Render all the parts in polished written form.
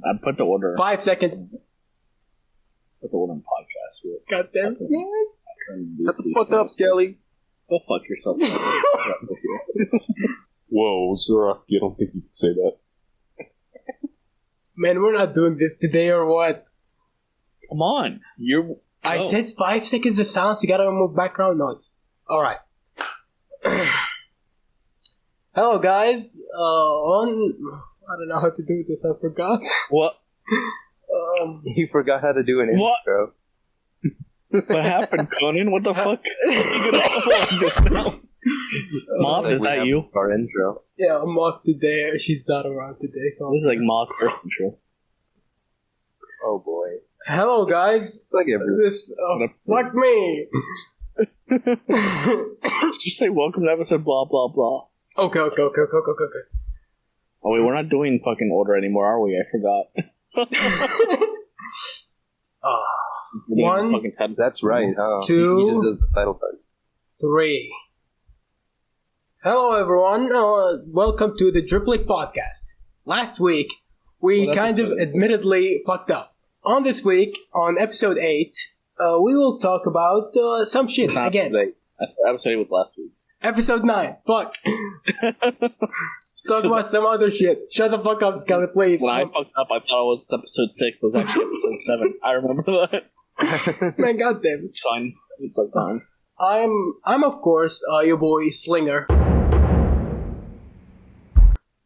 I put the order. 5 seconds. Put the order in podcast. God damn it. Shut the fuck up, Skelly. Go fuck yourself. Whoa, Zora, you don't think you can say that? Man, we're not doing this today or what? Come on. I said 5 seconds of silence. You gotta remove background noise. Alright. Hello, guys. I don't know how to do this. I forgot. What? He forgot how to do an intro. What happened, Conan? What the fuck? You gonna like this now? Moth, is that you? Our intro. Yeah, I'm off today. She's not around today, so... This is like Moth first intro. Oh boy. Hello, guys. It's like every... Fuck me. Just say welcome to episode blah blah blah. Okay. Oh wait, we're not doing fucking order anymore, are we? I forgot. One, That's right, huh? two, He just does the title cards. 3. Hello, everyone. Welcome to the Driplet Podcast. Last week, we admittedly fucked up. On this week, on episode 8, we will talk about some shit again. Episode 8 was last week. Episode 9. Fuck. Talk about some other shit. Shut the fuck up, Skelly, please. When I fucked up, I thought it was episode 6, but it was actually episode 7. I remember that. Man, goddamn. It's fine. It's like fine. I'm of course your boy Slinger,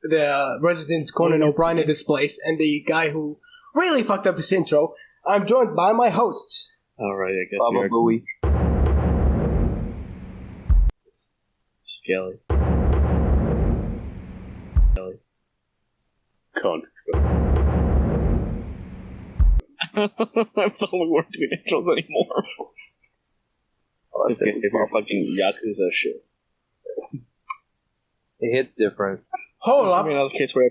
the resident Conan O'Brien in this place, and the guy who really fucked up this intro. I'm joined by my hosts. Alright, I guess Baba Booey. Skelly. Contra. I thought we weren't doing intros anymore. If you're fucking Yakuza shit. It hits different. Hold up. Another case where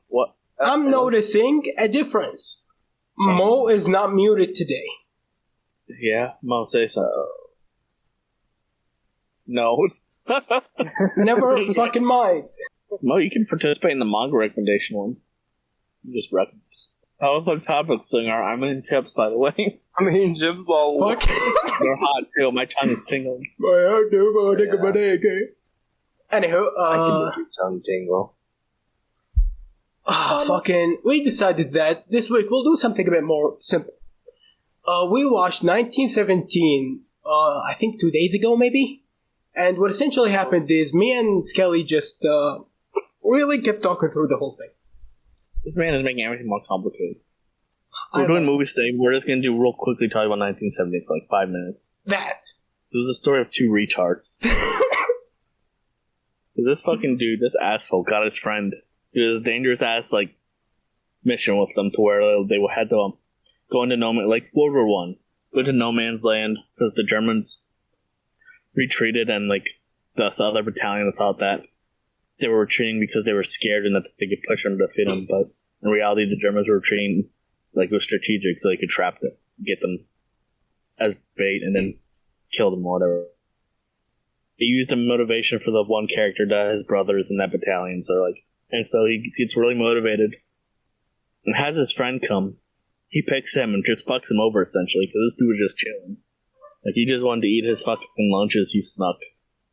what? I'm noticing a difference. Mo is not muted today. Yeah, Mo say so. No. Never fucking mind. Mo, you can participate in the manga recommendation one. You just recommend. Oh, the topic, Slinger. I'm in chips, by the way. I'm eating chips ball. Fuck. They're hot too. My tongue is tingling. Anywho, I can make your tongue tingle. fucking, we decided that this week we'll do something a bit more simple. We watched 1917, I think 2 days ago, maybe? And what essentially happened is me and Skelly just, really kept talking through the whole thing. This man is making everything more complicated. We're doing movies today. We're just going to do real quickly talk about 1970 for like 5 minutes. That. It was a story of 2 retards. This fucking dude, this asshole, got his friend. It was a dangerous ass like mission with them to where they had to go into like World War One, go to no man's land because the Germans retreated, and like the other battalion thought that they were retreating because they were scared and that they could push them to defeat them. But in reality, the Germans were retreating like it was strategic, so they could trap them, get them as bait, and then kill them or whatever. He used a motivation for the one character that his brothers in that battalion, and so he gets really motivated and has his friend come. He picks him and just fucks him over, essentially, because this dude was just chilling. Like, he just wanted to eat his fucking lunches he snuck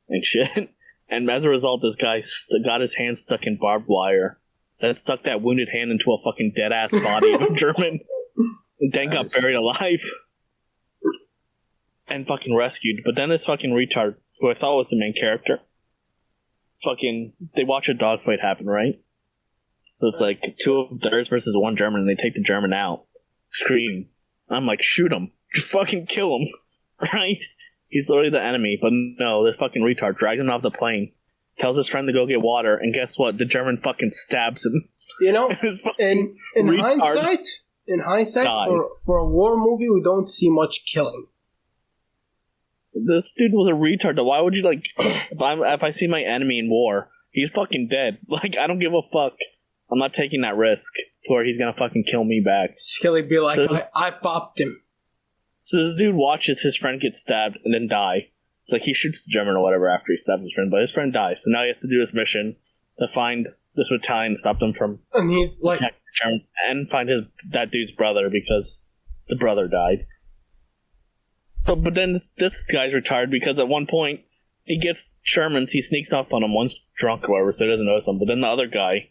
and shit. And as a result, this guy got his hand stuck in barbed wire. That stuck that wounded hand into a fucking dead-ass body of a German. And then got buried alive. And fucking rescued. But then this fucking retard, who I thought was the main character, they watch a dogfight happen, right? So it's like 2 of theirs versus 1 German, and they take the German out, screaming. I'm like, shoot him. Just fucking kill him. Right? He's literally the enemy, but no, this fucking retard dragged him off the plane, tells his friend to go get water, and guess what? The German fucking stabs him. You know, in hindsight, for a war movie, we don't see much killing. This dude was a retard, though. Why would you, like, if I see my enemy in war, he's fucking dead. Like, I don't give a fuck. I'm not taking that risk to where he's gonna fucking kill me back. Skelly be like, I popped him. So this dude watches his friend get stabbed and then die. Like, he shoots the German or whatever after he stabs his friend, but his friend dies. So now he has to do this mission to find this battalion to stop them from... And he's like, and find that dude's brother because the brother died. So, but then this guy's retired because at one point he gets Sherman's. He sneaks up on him. One's drunk or whatever, so he doesn't notice him. But then the other guy,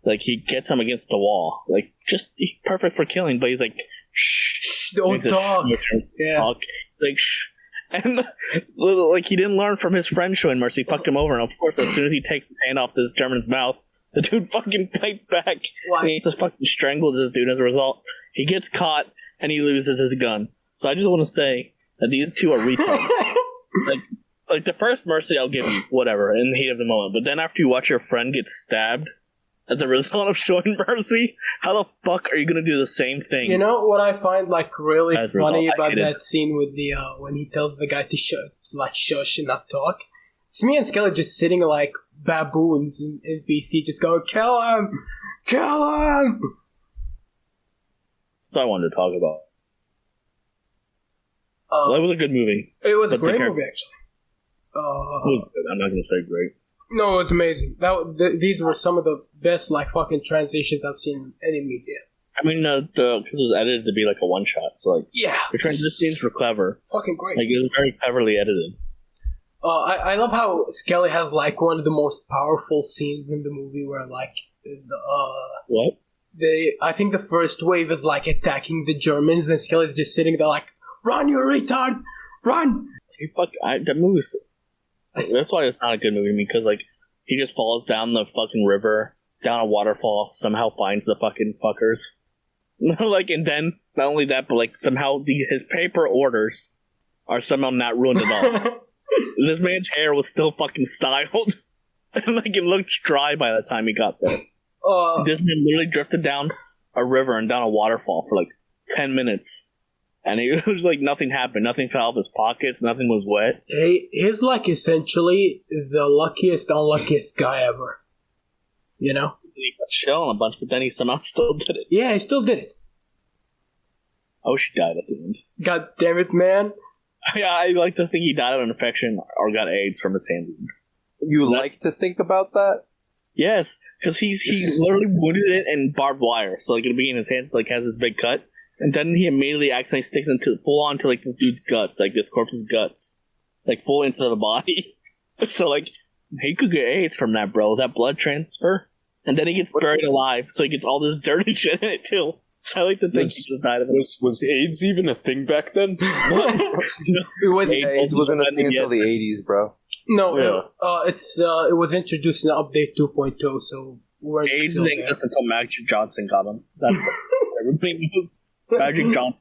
like, he gets him against the wall, like, just perfect for killing. But he's like, shh, don't talk. Yeah, talk. Like, shh. And like, he didn't learn from his friend showing mercy. He fucked him over, and of course, as soon as he takes his hand off this German's mouth, the dude fucking fights back. What? And he just fucking strangles this dude. As a result, he gets caught and he loses his gun. So I just want to say that these two are retards. like the first mercy, I'll give you whatever in the heat of the moment. But then after you watch your friend get stabbed as a result of showing mercy, how the fuck are you gonna do the same thing? You know what I find like really funny about that that scene with the when he tells the guy to shush and not talk? It's me and Skelly just sitting like baboons in VC, just going, kill him! Kill him! That's what I wanted to talk about. That was a good movie. It was a great movie, actually. It was good. I'm not going to say great. No, it was amazing. These were some of the best, like, fucking transitions I've seen in any media. I mean, because it was edited to be like a one-shot, so, like, yeah, the transitions were clever. Fucking great. Like, it was very cleverly edited. I love how Skelly has, like, one of the most powerful scenes in the movie where, like, what? I think the first wave is, like, attacking the Germans, and Skelly's just sitting there like, run, you retard! Run! That movie's... That's why it's not a good movie to me, because, like, he just falls down the fucking river, down a waterfall, somehow finds the fucking fuckers. Like, and then, not only that, but, like, somehow his paper orders are somehow not ruined at all. This man's hair was still fucking styled. And, like, it looked dry by the time he got there. This man literally drifted down a river and down a waterfall for, like, 10 minutes. And it was like nothing happened. Nothing fell out of his pockets. Nothing was wet. He's like essentially the unluckiest guy ever. You know? He got shit on a bunch, but then he somehow still did it. Yeah, he still did it. Oh, she died at the end. God damn it, man. Yeah, I like to think he died of an infection or got AIDS from his hand wound. You like to think about that? Yes, because he literally wounded it in barbed wire. So, like, it'll be in his hands, like, has this big cut. And then he immediately accidentally sticks full onto, like, this dude's guts, like, this corpse's guts. Like, full into the body. So, like, he could get AIDS from that, bro. That blood transfer. And then he gets buried alive, so he gets all this dirty shit in it, too. So I like to think he just died of it. Was AIDS even a thing back then? AIDS wasn't a thing until the 80s, bro. No, yeah. It was introduced in Update 2.0, so... AIDS didn't exist until Magic Johnson got him. That's everybody knows. Magic Johnson.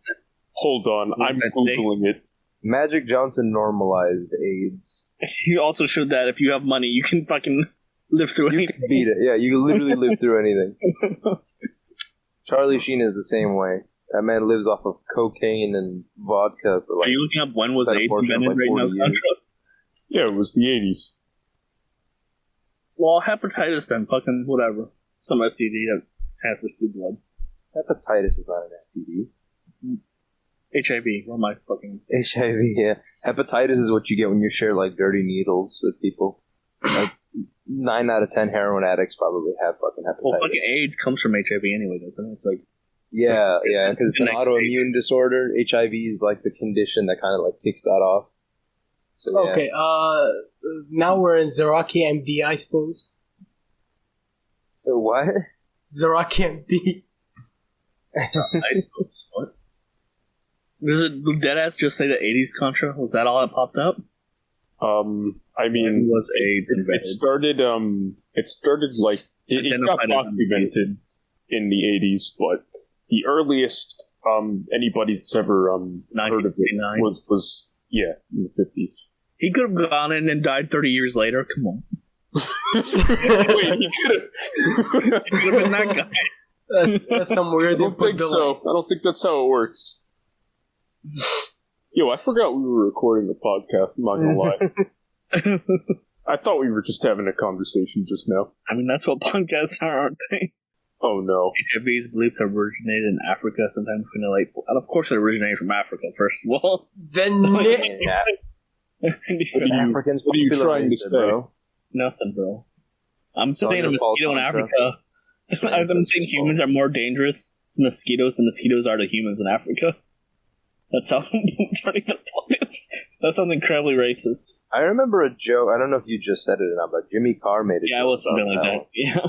Hold on, I'm Googling it. Magic Johnson normalized AIDS. He also showed that if you have money, you can fucking live through anything. You can beat it. Yeah, you can literally live through anything. Charlie Sheen is the same way. That man lives off of cocaine and vodka. For like, are you looking up when was AIDS invented right now, Contra? Yeah, it was the 80s. Well, hepatitis then, fucking whatever. Some STD that transfers through blood. Hepatitis is not an STD. HIV, what am I fucking... HIV, yeah. Hepatitis is what you get when you share, like, dirty needles with people. Like, 9 out of 10 heroin addicts probably have fucking hepatitis. Well, fucking AIDS comes from HIV anyway, doesn't it? It's like... Yeah, because it's an autoimmune disorder. HIV is, like, the condition that kind of, like, kicks that off. So, yeah. Okay, now we're in Zaraki MD, I suppose. What? Zaraki MD. I suppose. What? Did Deadass just say the 80s, Contra? Was that all that popped up? I mean, it was AIDS invented. It started like it got documented in the 80s, but the earliest anybody's ever heard of it was in the 50s. He could have gone in and died 30 years later. Come on. Wait, he could have been that guy. That's some weird input. I don't think so. I don't think that's how it works. Yo, I forgot we were recording the podcast. I'm not gonna lie. I thought we were just having a conversation just now. I mean, that's what podcasts are, aren't they? Oh no. HIV is believed to originate in Africa sometime between the late... And of course it originated from Africa, first of all. Then... Africans, what are you trying to say? bro? Nothing, bro. I'm saying a mosquito in Africa I don't think humans are more dangerous than mosquitoes. The mosquitoes are to humans in Africa. That's how turning the planets. That sounds incredibly racist. I remember a joke. I don't know if you just said it or not, but Jimmy Carr made it. Yeah, it was something like that. Yeah,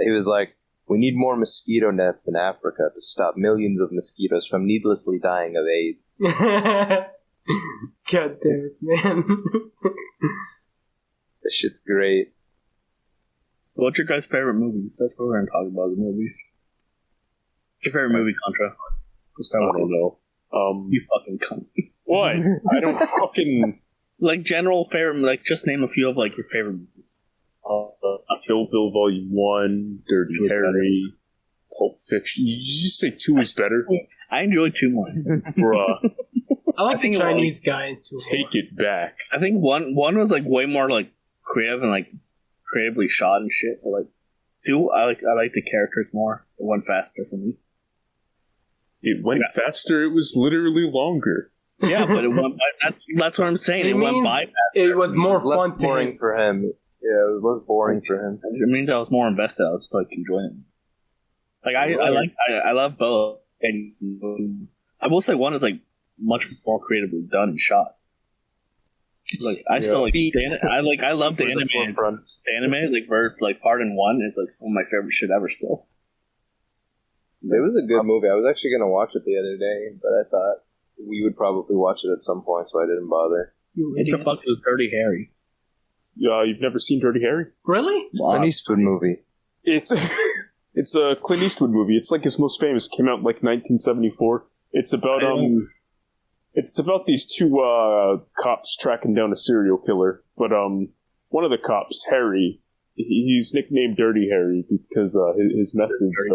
he was like, "We need more mosquito nets in Africa to stop millions of mosquitoes from needlessly dying of AIDS." God damn it, man! This shit's great. What's your guys' favorite movies? That's what we're going to talk about, the movies. What's your favorite movie, Contra? I don't know. You fucking cunt. What? I don't fucking... Like, general favorite, like, just name a few of, like, your favorite movies. Kill Bill Volume 1, Dirty Harry, Pulp Fiction. Did you just say 2 is better? I enjoy 2 more. Bruh. I like the Chinese guy in 2. Take it back. I think one was, like, way more, like, creative and, like, creatively shot and shit. But, like, 2, I like the characters more. It went faster for me. It went faster. It was literally longer. Yeah, but it went by, that's what I'm saying. It went by faster. It was more fun less boring for him. Yeah, it was less boring for him. It means I was more invested. I was like enjoying it. Like I love both. And I will say one is like much more creatively done and shot. Like I still like I love the animated. The animated like part in 1 is like some of my favorite shit ever. Still, it was a good movie. I was actually gonna watch it the other day, but I thought we would probably watch it at some point, so I didn't bother. You what the fuck was Dirty Harry? You've never seen Dirty Harry? Really? Clint Eastwood movie. It's a Clint Eastwood movie. It's like his most famous. Came out in like 1974. It's about these 2 cops tracking down a serial killer. But one of the cops, Harry, he's nicknamed Dirty Harry because his methods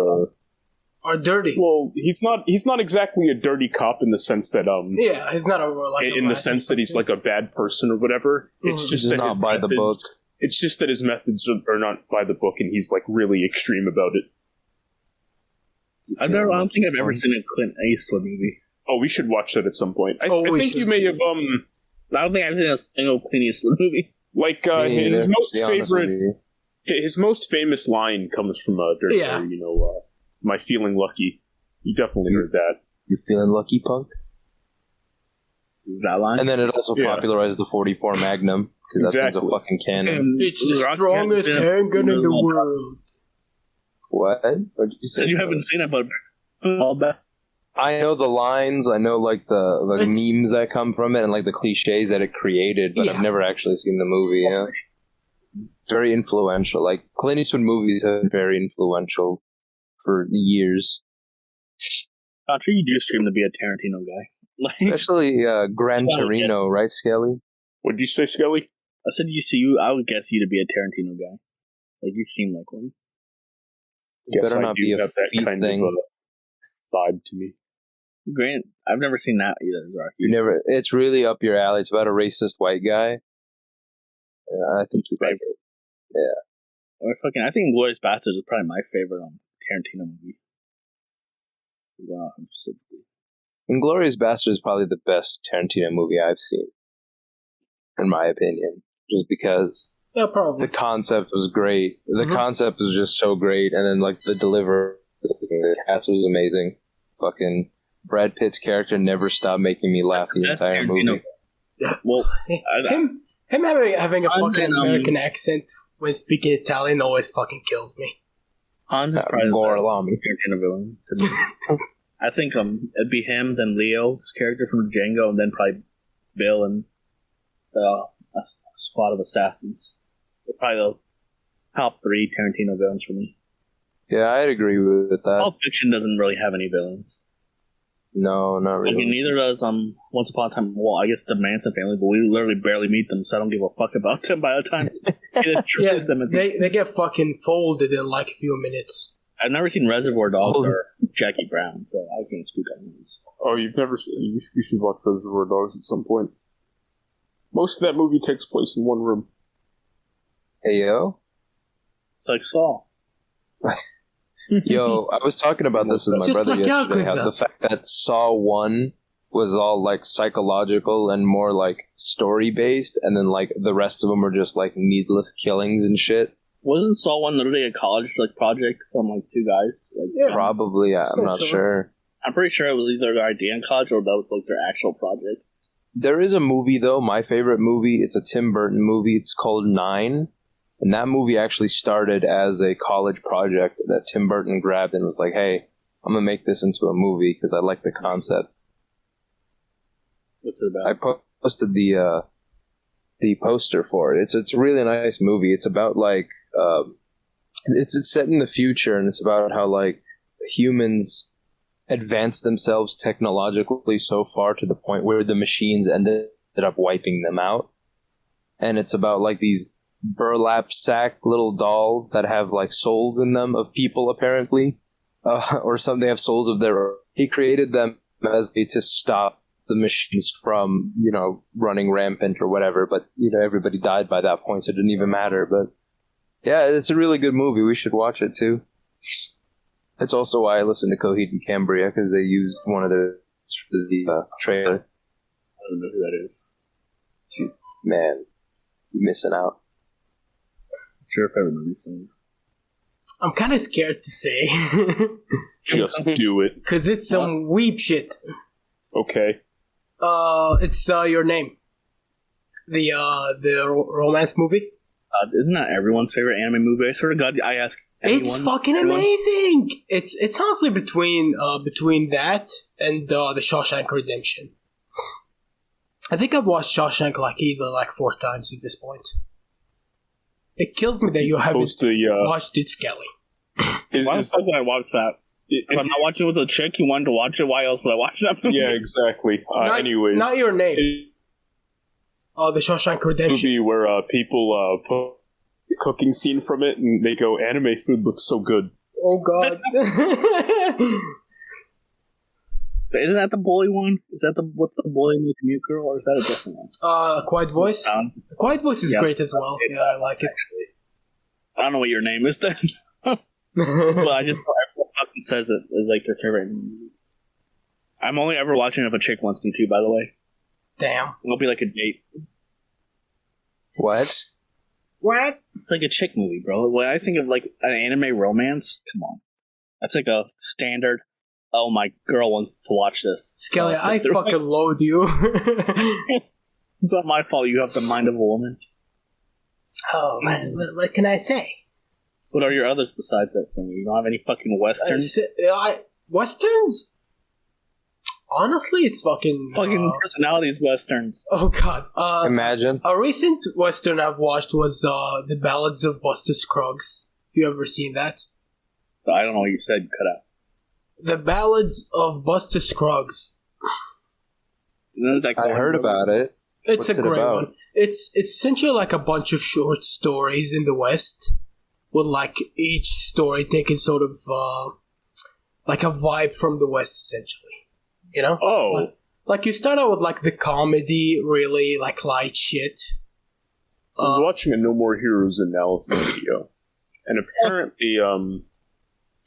are dirty. Well, he's not exactly a dirty cop in the sense that yeah, he's not in the sense that he's like a bad person or whatever. It's just that not by the book. It's just that his methods are not by the book, and he's like really extreme about it. I don't think I've ever seen a Clint Eastwood movie. Oh, we should watch that at some point. I think you may have. I don't think I've seen a single Clint Eastwood movie. Like his most famous line comes from Dirty Harry. You know, "My feeling lucky." You definitely heard that. You feeling lucky, punk? Is that line? And then it also popularized the 44 Magnum because that's a fucking cannon. It's the strongest handgun in the world. What? What did you say? Said you haven't seen it, but all that. I know the lines. I know like the memes that come from it and like the cliches that it created, but I've never actually seen the movie. Yeah, very influential. Like Clint Eastwood movies have been very influential for years. I'm sure you do stream to be a Tarantino guy. Especially Gran Torino, right, Skelly? What did you say, Skelly? I said I would guess you to be a Tarantino guy. Like, you seem like one. Yes, better not be a that kind thing. Of vibe to me. Grant, I've never seen that either. You never. It's really up your alley. It's about a racist white guy. I think you like it. Yeah. I think Inglourious Basterds is probably my favorite Tarantino movie. Wow, specifically. Inglourious Basterds is probably the best Tarantino movie I've seen, in my opinion. Just because the concept was great. The concept was just so great, and then like the delivery, the cast was amazing. Fucking Brad Pitt's character never stopped making me laugh the entire movie. Yeah. Well, him having a fucking American accent when speaking Italian always fucking kills me. Hans is probably the Tarantino villain. I think it'd be him, then Leo's character from Django, and then probably Bill and a squad of assassins. They're probably the top 3 Tarantino villains for me. Yeah, I'd agree with that. Pulp Fiction doesn't really have any villains. No, not really. I mean, neither does Once Upon a Time. Well, I guess the Manson family, but we literally barely meet them, so I don't give a fuck about them by the time. They get fucking folded in like a few minutes. I've never seen Reservoir Dogs or Jackie Brown, so I can't speak on these. Oh, you've never seen? You should watch Reservoir Dogs at some point. Most of that movie takes place in one room. Hey, yo. It's like Saw. Yo, I was talking about this with my brother yesterday. How the fact that Saw 1 was all like psychological and more like story based, and then like the rest of them were just like needless killings and shit. Wasn't Saw one literally a college project from two guys? Probably. I'm not sure. I'm pretty sure it was either their idea in college or that was their actual project. There is a movie though, my favorite movie. It's a Tim Burton movie. It's called 9, and that movie actually started as a college project that Tim Burton grabbed and was like, "Hey, I'm gonna make this into a movie because I like the concept." What's it about? I posted the poster for it. It's a really nice movie. It's about it's set in the future, and it's about how humans advance themselves technologically so far to the point where the machines ended up wiping them out. And it's about these burlap sack little dolls that have souls in them of people apparently, or some they have souls of their own. He created them as a to stop the machines from running rampant or whatever, but everybody died by that point, so it didn't even matter. But yeah, it's a really good movie. We should watch it too. That's also why I listened to Coheed and Cambria, because they used one of the trailer. I don't know who that is. Man, you're missing out. I'm sure if I remember something. I'm kind of scared to say. Just do it. Because it's some weep shit. Okay. It's Your Name. The romance movie. Isn't that everyone's favorite anime movie? I swear to God, I ask anyone. It's fucking amazing. It's honestly between that and the Shawshank Redemption. I think I've watched Shawshank easily 4 times at this point. It kills me that you haven't watched it, Skelly. Why the fuck would I watch that? If I'm not watching with a chick, you wanted to watch it, why else would I watch that movie? Yeah, exactly. Anyways. Not Your Name. The Shawshank Redemption. Movie where people put a cooking scene from it and they go, anime food looks so good. Oh god. Isn't that the bully one? Is that what's the bully and the commute girl, or is that a different one? Quiet Voice? Quiet Voice is great as well. Yeah, I like it. I don't know what your name is then. But I just know everyone fucking says it is their favorite movie. I'm only ever watching it if a chick wants me to, by the way. Damn. It'll be a date. What? It's a chick movie, bro. When I think of an anime romance, come on. That's a standard, oh, my girl wants to watch this. Skelly, I fucking loathe you. It's not my fault you have the mind of a woman. Oh, man. What can I say? What are your others besides that thing? You don't have any fucking westerns? Westerns? Honestly, it's fucking personalities westerns. Oh god! Imagine a recent western I've watched was The Ballads of Buster Scruggs. Have you ever seen that? I don't know what you said. Cut out. The Ballads of Buster Scruggs. I heard about it. It's a great one. It's essentially a bunch of short stories in the West, with each story taking sort of a vibe from the West, essentially. Oh. You start out with the comedy, really light shit. I was watching a No More Heroes analysis video, and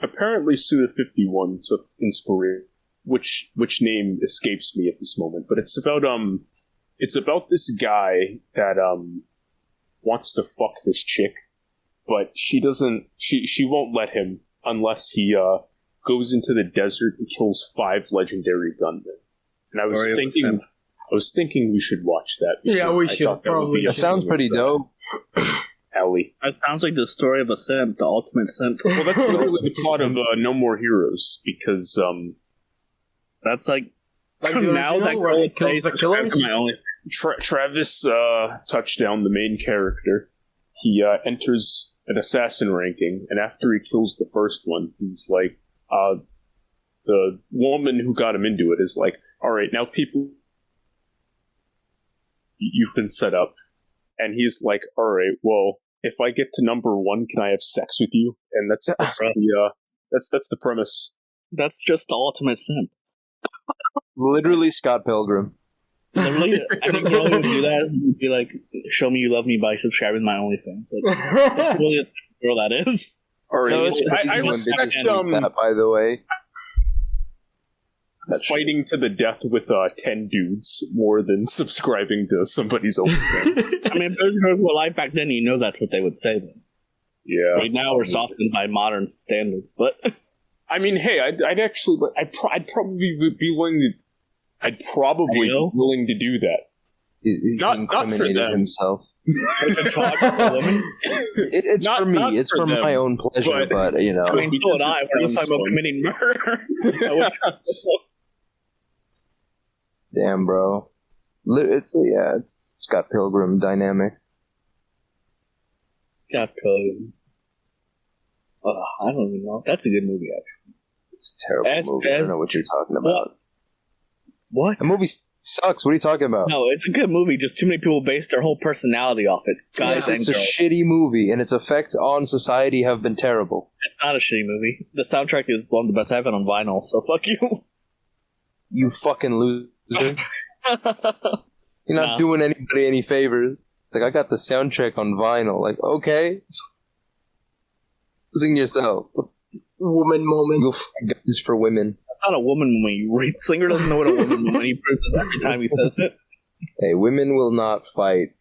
apparently Suda51 took inspiration, which name escapes me at this moment, but it's about this guy that wants to fuck this chick, but she won't let him unless he goes into the desert and kills 5 legendary gunmen. And I was thinking we should watch that. Yeah, we should probably. That sounds pretty dope. Ellie. That sounds like the story of a simp, the ultimate simp. Well, that's literally the plot of No More Heroes, because that's now that girl kills the killers. Travis Touchdown, the main character, he enters an assassin ranking, and after he kills the first one, he's like, the woman who got him into it is like, all right, now people, you've been set up. And he's like, all right, well, if I get to number 1, can I have sex with you? And that's the premise. That's just the ultimate simp. Literally Scott Pilgrim. Literally, I think the only way to do that is be like, show me you love me by subscribing to my OnlyFans. That's really the girl that is. All right, I respect that, by the way. Fighting to the death with 10 dudes more than subscribing to somebody's OnlyFans. I mean, if those girls were alive back then, that's what they would say then. Yeah. Right now we're softened by modern standards, but I mean, hey, I'd actually, I'd probably be willing to. I'd probably be willing to do that. He's not for them. Himself. it's for me. It's for my own pleasure, but you know. I mean, so would I. We're just talking about committing murder. Damn, bro. It's Scott Pilgrim dynamic. Scott Pilgrim. I don't even know. That's a good movie, actually. It's a terrible movie. I don't know what you're talking about. What? The movie sucks. What are you talking about? No, it's a good movie. Just too many people based their whole personality off it. Guys and girls. It's a shitty movie, and its effects on society have been terrible. It's not a shitty movie. The soundtrack is one of the best I've had on vinyl, so fuck you. You fucking loser. You're not doing anybody any favors. It's like, I got the soundtrack on vinyl. Like, okay. Losing yourself. Woman moment. This is for women. That's not a woman moment. Singer doesn't know what a woman moment. He proves this every time he says it. Hey, women will not fight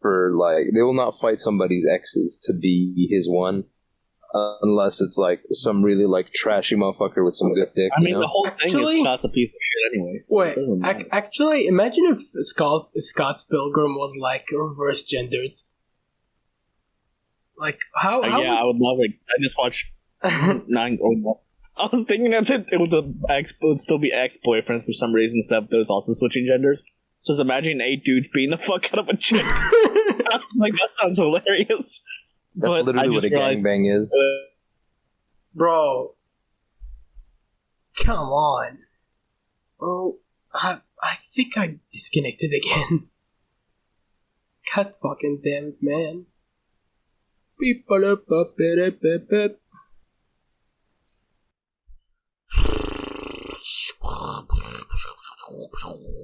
for, they will not fight somebody's exes to be his one. Unless it's some really trashy motherfucker with some good dick. I mean, the whole thing is Scott's a piece of shit anyway. So wait, actually, imagine if Scott's Pilgrim was reverse gendered. How? Yeah, I would love it. I just watched 9. I was thinking that it would still be ex-boyfriends for some reason, except those also switching genders. So just imagine 8 dudes beating the fuck out of a chick. I was like, that sounds hilarious. That's literally what a gangbang is. Bro. Come on. Bro, I think I disconnected again. God fucking damn it, man. Beep, beep, beep, beep, beep, beep.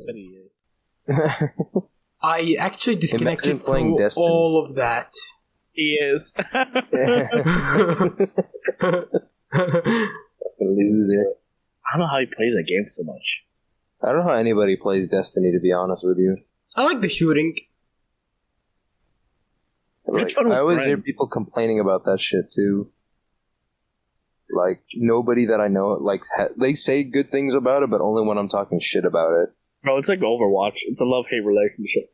But he is. I actually disconnected from all of that. He is. Loser. I don't know how he plays that game so much. I don't know how anybody plays Destiny, to be honest with you. I like the shooting. I always hear people complaining about that shit, too. Nobody that I know, they say good things about it, but only when I'm talking shit about it. Bro, it's like Overwatch. It's a love-hate relationship.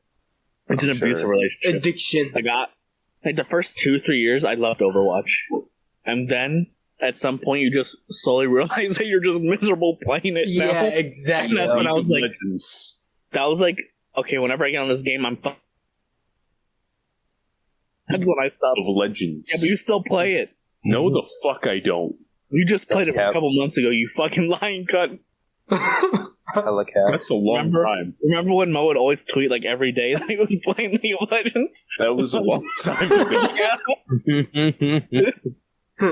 It's an abusive relationship. Addiction. The first 2-3 years, I loved Overwatch. And then, at some point, you just slowly realize that you're just miserable playing it now. Yeah, exactly. And that's when I was like... That was like, okay, whenever I get on this game, I'm fine. That's when I stopped. Of Legends. Yeah, but you still play it. No, the fuck I don't. You just played it a couple months ago, you fucking lying cunt. That's a long time. Remember when Mo would always tweet every day that he was playing League of Legends? That was a long time ago.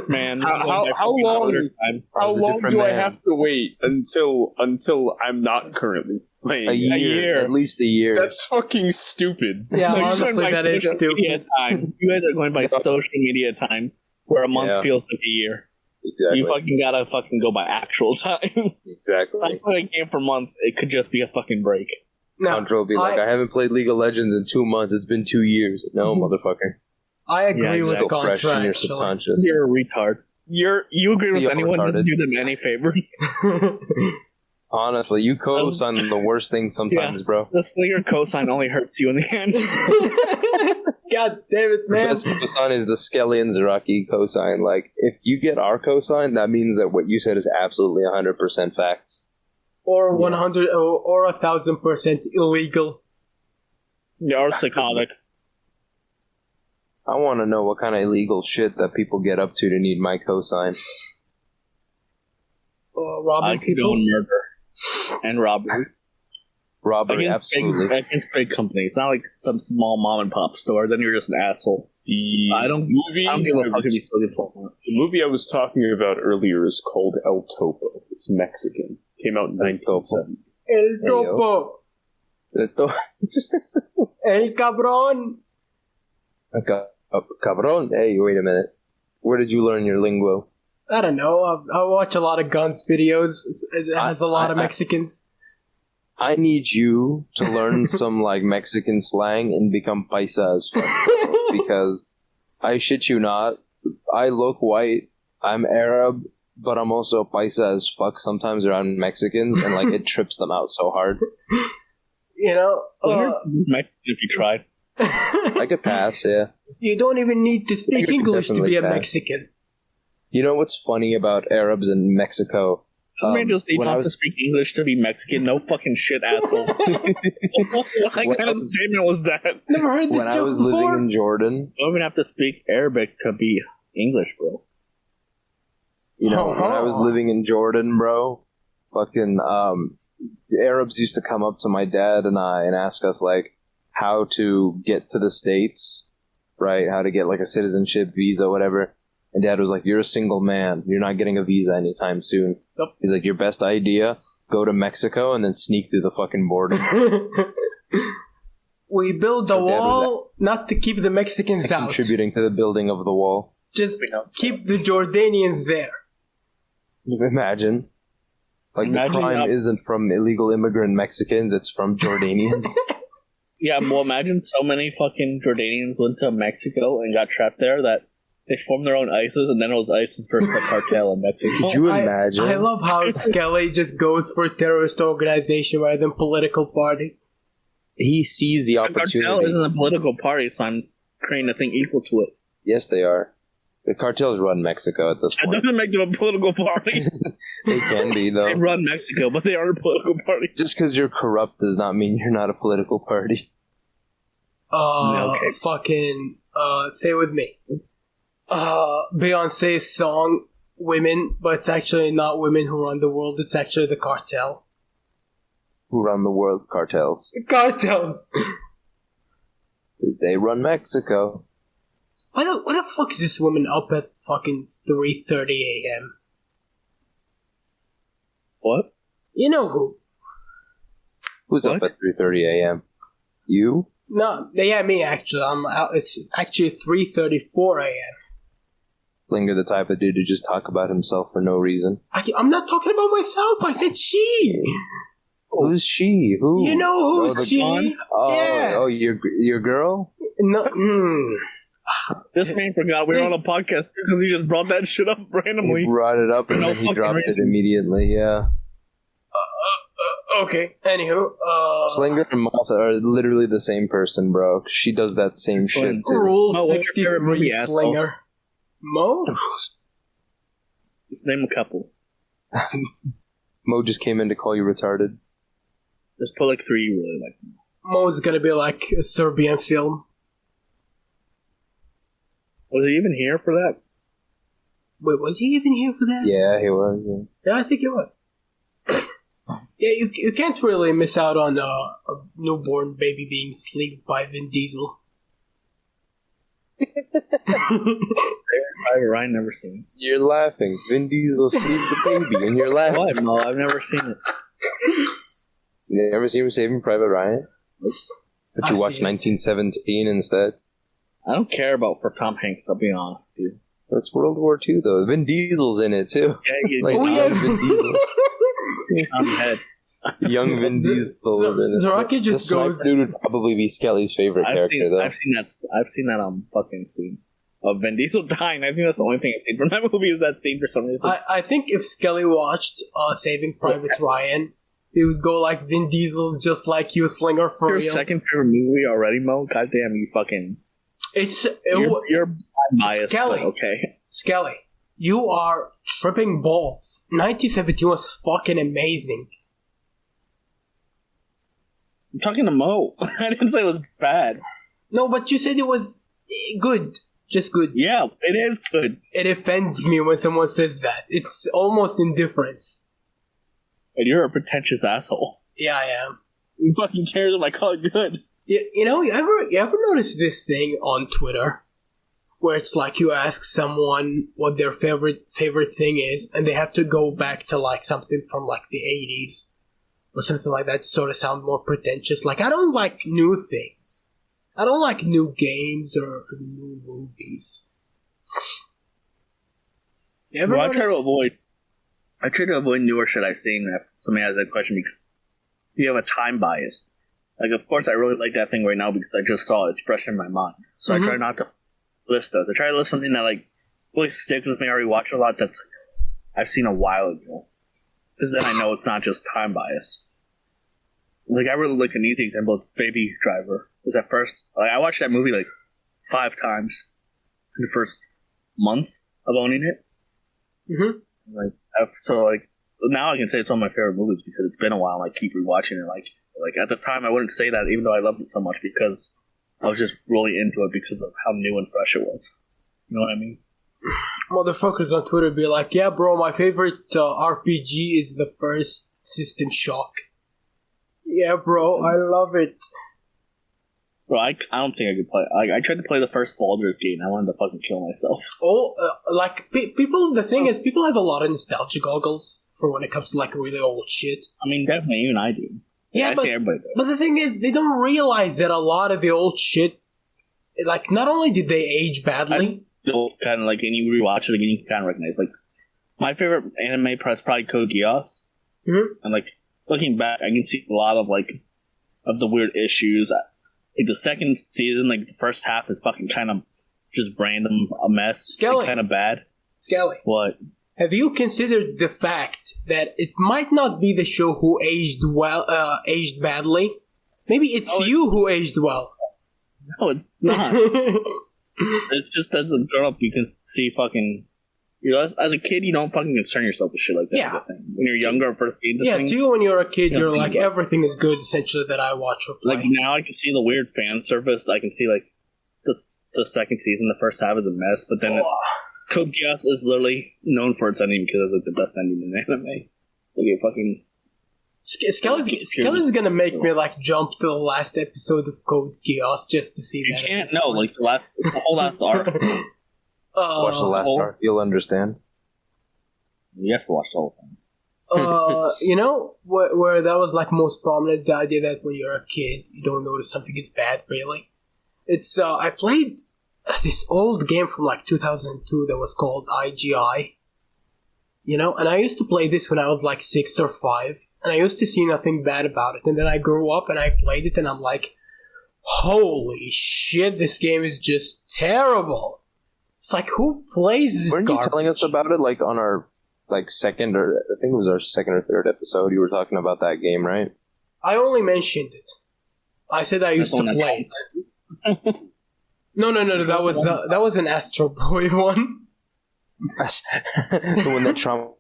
Man, how long do I have to wait until I'm not currently playing? A year. At least a year. That's fucking stupid. Yeah, honestly, that is stupid. Time. You guys are going by social media time, where a month feels like a year. Exactly. You fucking gotta go by actual time. Exactly. I play a game for a month, it could just be a fucking break. No, Contra will be I haven't played League of Legends in 2 months. It's been 2 years. No, motherfucker. I agree with Contra. In your subconscious. You're a retard. You agree with anyone who doesn't do them any favors. Honestly, you co-sign the worst things sometimes, bro. The Slinger cosign only hurts you in the end. God damn it, man. The best cosign is the Skelly and Zaraki cosign. If you get our cosign, that means that what you said is absolutely 100% facts. Or 100 or 1,000% illegal. Yeah, or psychotic. I want to know what kind of illegal shit that people get up to need my cosign. Robbing people? Murder. And robbery. Robbery, absolutely. Against big companies. Not like some small mom and pop store. Then you're just an asshole. I don't give a fuck if you still get The movie I was talking about earlier is called El Topo. It's Mexican. Came out in 1970. El Topo. El Cabron. Cabron? Hey, wait a minute. Where did you learn your lingo? I don't know. I watch a lot of guns videos. It has a lot of Mexicans. I need you to learn some Mexican slang and become paisa as fuck, because I shit you not, I look white. I'm Arab, but I'm also paisa as fuck sometimes around Mexicans, and like it trips them out so hard. You know, Mexican if you tried. I could pass, yeah. You don't even need to speak English to be a pass. Mexican. You know what's funny about Arabs in Mexico? Just need not to speak English to be Mexican. No fucking shit, asshole. What kind of statement was that? Never heard this joke before. When I was living in Jordan, you don't even have to speak Arabic to be English, bro. You know, when I was living in Jordan, bro, fucking the Arabs used to come up to my dad and I and ask us like how to get to the States, right? How to get like a citizenship visa, whatever. And Dad was like, "You're a single man. You're not getting a visa anytime soon." Yep. He's like, "Your best idea: go to Mexico and then sneak through the fucking border." We build a wall not to keep the Mexicans out. Contributing to the building of the wall. Just keep the Jordanians there. Imagine. Like, the crime isn't from illegal immigrant Mexicans, it's from Jordanians. Yeah, well, imagine so many fucking Jordanians went to Mexico and got trapped there that they formed their own ISIS, and then it was ISIS versus the cartel in Mexico. Could you imagine? I love how Skelly just goes for terrorist organization rather than political party. He sees the opportunity. The cartel isn't a political party, so I'm creating a thing equal to it. Yes, they are. The cartels run Mexico at this point. That doesn't make them a political party. They can be, though. They run Mexico, but they aren't a political party. Just because you're corrupt does not mean you're not a political party. Okay. Fucking, say it with me. Beyonce's song, Women, but it's actually not women who run the world, it's actually the cartel. Who run the world? Cartels. Cartels! They run Mexico. Why the fuck is this woman up at fucking 3:30 a.m.? What? You know who? Who's up at 3:30 a.m.? You? No, yeah, me actually. I'm out. It's actually 3:34 a.m. Slinger, the type of dude to just talk about himself for no reason. I'm not talking about myself. I said she. Who's she? Who? You know who's she? Oh, your girl? No. This man forgot we were on a podcast because he just brought that shit up randomly. He brought it up and then he dropped it immediately, yeah. Okay, anywho. Slinger and Moth are literally the same person, bro. She does that same shit, too. Rule 63, Slinger. Mo? Just name a couple. Mo just came in to call you retarded. Just put like 3 you really like. Mo's gonna be like a Serbian film. Was he even here for that? Wait, was he even here for that? Yeah, he was. Yeah, I think he was. Yeah, you can't really miss out on a newborn baby being sleeved by Vin Diesel. Ryan never seen it. You're laughing. Vin Diesel sleeved the baby, and you're laughing. What? No, I've never seen it. You never seen him Saving Private Ryan? But you watch 1917 instead? I don't care about for Tom Hanks, I'll be honest with you. It's World War II, though. Vin Diesel's in it, too. Yeah, like, Vin Diesel. I'm head. Young Vin Diesel is in it. The Rocket just goes... dude would probably be Skelly's favorite character, though. I've seen that fucking scene of Vin Diesel dying. I think that's the only thing I've seen from that movie is that scene for some reason. I think if Skelly watched Saving Private Ryan, he would go like Vin Diesel's just like you, Slinger, for real. Your second favorite movie already, Mo? Goddamn, you fucking... You're biased, Skelly. Okay. Skelly, you are tripping balls. 1917 was fucking amazing. I'm talking to Mo. I didn't say it was bad. No, but you said it was good. Just good. Yeah, it is good. It offends me when someone says that. It's almost indifference. And you're a pretentious asshole. Yeah, I am. Who fucking cares if I call it good? You know, you ever notice this thing on Twitter where it's like you ask someone what their favorite thing is, and they have to go back to like something from like the 80s or something like that to sort of sound more pretentious. Like, I don't like new things. I don't like new games or new movies. I try to avoid newer shit I've seen if somebody has that question because you have a time bias. Like, of course, I really like that thing right now because I just saw it. It's fresh in my mind. So I try not to list those. I try to list something that, like, really sticks with me, I rewatch a lot, that's I've seen a while ago. Because then I know it's not just time bias. Like, I really like an easy example is Baby Driver. Because at first, like, I watched that movie like 5 times in the first month of owning it. Mm-hmm. Like, now I can say it's one of my favorite movies because it's been a while and I keep rewatching it. Like at the time, I wouldn't say that even though I loved it so much because I was just really into it because of how new and fresh it was. You know what I mean? Motherfuckers on Twitter be like, yeah, bro, my favorite RPG is the first System Shock. Yeah, bro, I love it. Bro, I don't think I could play. I tried to play the first Baldur's Gate and I wanted to fucking kill myself. Oh, people, the thing is, people have a lot of nostalgia goggles for when it comes to, like, really old shit. I mean, definitely, even I do. Yeah, I see everybody does. But the thing is, they don't realize that a lot of the old shit, like, not only did they age badly... Kind of like, and you rewatch it again, you can kind of recognize. Like, my favorite anime is probably Code Geass. Mm-hmm. And, like, looking back, I can see a lot of, like, of the weird issues. Like, the second season, like, the first half is fucking kind of just random, a mess. Skelly. Kind of bad. Skelly. What? Have you considered the fact that it might not be the show who aged badly? Maybe it's you who aged well. No, it's not. It's just as a grown up, you can see fucking. You know, as a kid, you don't fucking concern yourself with shit like that. Yeah. When you're younger, first to you when you're a kid, you're like, everything is good, essentially, that I watch or play. Like, now I can see the weird fan service. I can see, like, the second season, the first half is a mess, but then Code Geass is literally known for its ending because it's like the best ending in anime. Like, it fucking. Skelly's gonna make me, like, jump to the last episode of Code Geass just to see that. You can't, no, like, the whole last arc. Watch the last arc, you'll understand. You have to watch the whole thing. You know, where that was, like, most prominent, the idea that when you're a kid, you don't notice something is bad, really. It's, I played this old game from, like, 2002 that was called IGI. You know, and I used to play this when I was, like, 6 or 5. And I used to see nothing bad about it. And then I grew up and I played it and I'm like, holy shit, this game is just terrible. It's like, who plays this Weren't garbage? You telling us about it, like, on our, like, second or... I think it was our second or third episode. You were talking about that game, right? I only mentioned it. I said I used to play it. No. That was an Astro Boy one. The one that Trump...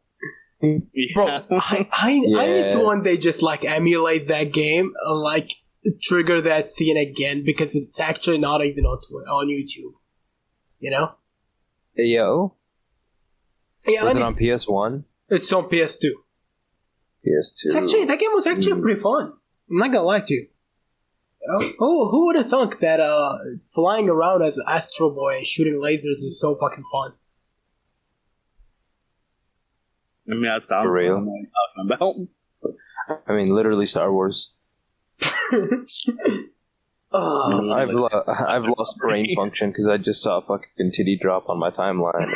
Bro, I need to one day just, like, emulate that game and, like, trigger that scene again because it's actually not even on YouTube. You know? Yo? Yeah, was it on PS1? It's on PS2. PS2. That game was actually pretty fun. I'm not gonna lie to you. Who would have thunk that flying around as Astro Boy and shooting lasers is so fucking fun? I mean, that sounds for real. What I'm talking about. I mean, literally Star Wars. I've lost brain function because I just saw a fucking titty drop on my timeline.